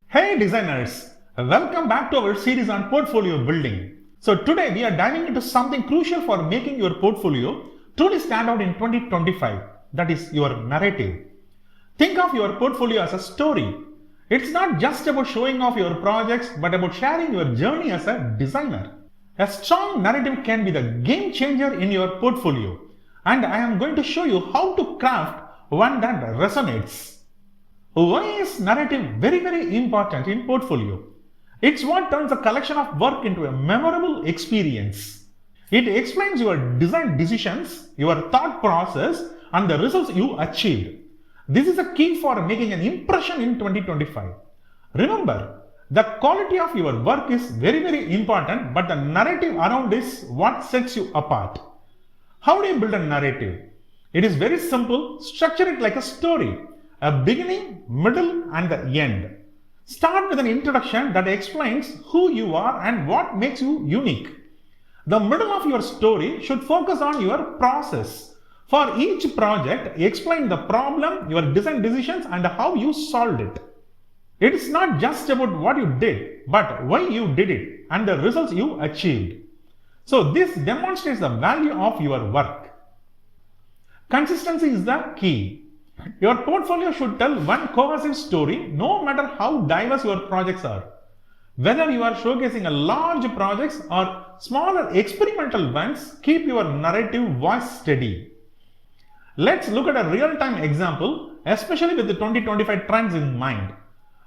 Hey designers, welcome back to our series on portfolio building. So today we are diving into something crucial for making your portfolio truly stand out in 2025, that is your narrative. Think of your portfolio as a story. It's not just about showing off your projects, but about sharing your journey as a designer. A strong narrative can be the game changer in your portfolio, and I am going to show you how to craft one that resonates. Why is narrative very important in portfolio? It's what turns a collection of work into a memorable experience. It explains your design decisions, your thought process, and the results you achieved. This is a key for making an impression in 2025. Remember, the quality of your work is very important, but the narrative around is what sets you apart. How do you build a narrative? It is very simple. Structure it like a story. A beginning, middle, and the end. Start with an introduction that explains who you are and what makes you unique. The middle of your story should focus on your process. For each project, explain the problem, your design decisions, and how you solved it. It's not just about what you did, but why you did it and the results you achieved. So this demonstrates the value of your work. Consistency is the key. Your portfolio should tell one cohesive story no matter how diverse your projects are. Whether you are showcasing a large projects or smaller experimental ones, keep your narrative voice steady. Let's look at a real-time example, especially with the 2025 trends in mind.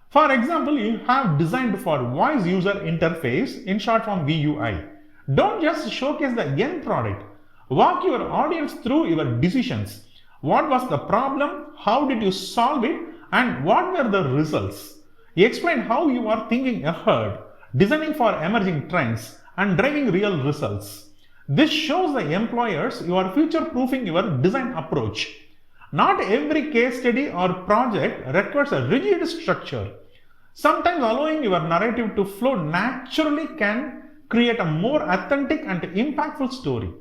For example, you have designed for voice user interface, in short form VUI. Don't just showcase the end product. Walk your audience through your decisions. What was the problem? How did you solve it? And what were the results? Explain how you are thinking ahead, designing for emerging trends, and driving real results. This shows the employers you are future-proofing your design approach. Not every case study or project requires a rigid structure. Sometimes allowing your narrative to flow naturally can create a more authentic and impactful story.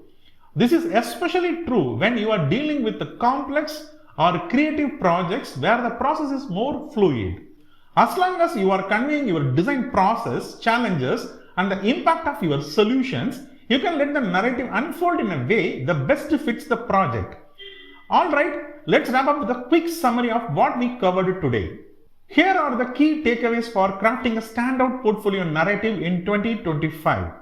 This is especially true when you are dealing with the complex or creative projects where the process is more fluid. As long as you are conveying your design process, challenges, and the impact of your solutions, you can let the narrative unfold in a way that best fits the project. Alright, let's wrap up with a quick summary of what we covered today. Here are the key takeaways for crafting a standout portfolio narrative in 2025.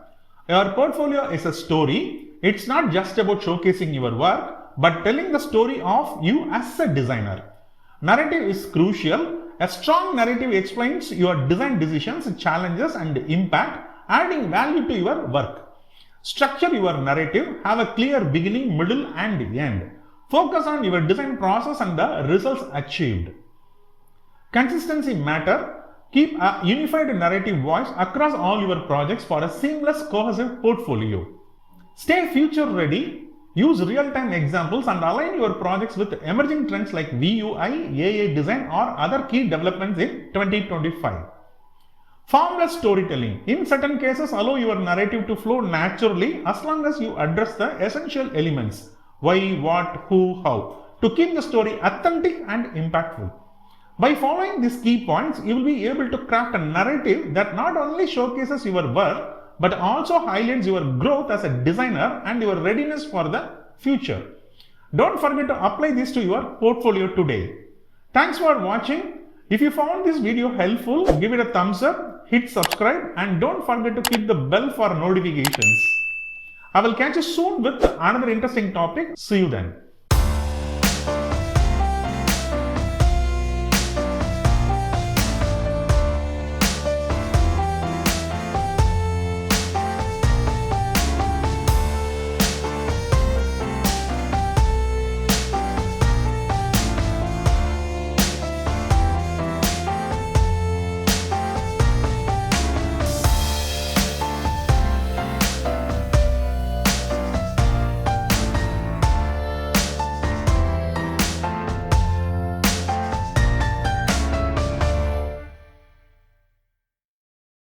Your portfolio is a story. It's not just about showcasing your work, but telling the story of you as a designer. Narrative is crucial. A strong narrative explains your design decisions, challenges, and impact, adding value to your work. Structure your narrative. Have a clear beginning, middle, and end. Focus on your design process and the results achieved. Consistency matter. Keep a unified narrative voice across all your projects for a seamless, cohesive portfolio. Stay future ready, use real-time examples and align your projects with emerging trends like VUI, AI design or other key developments in 2025. Formless storytelling. In certain cases, allow your narrative to flow naturally as long as you address the essential elements, why, what, who, how, to keep the story authentic and impactful. By following these key points, you will be able to craft a narrative that not only showcases your work, but also highlights your growth as a designer and your readiness for the future. Don't forget to apply this to your portfolio today. Thanks for watching. If you found this video helpful, give it a thumbs up, hit subscribe, and don't forget to click the bell for notifications. I will catch you soon with another interesting topic. See you then.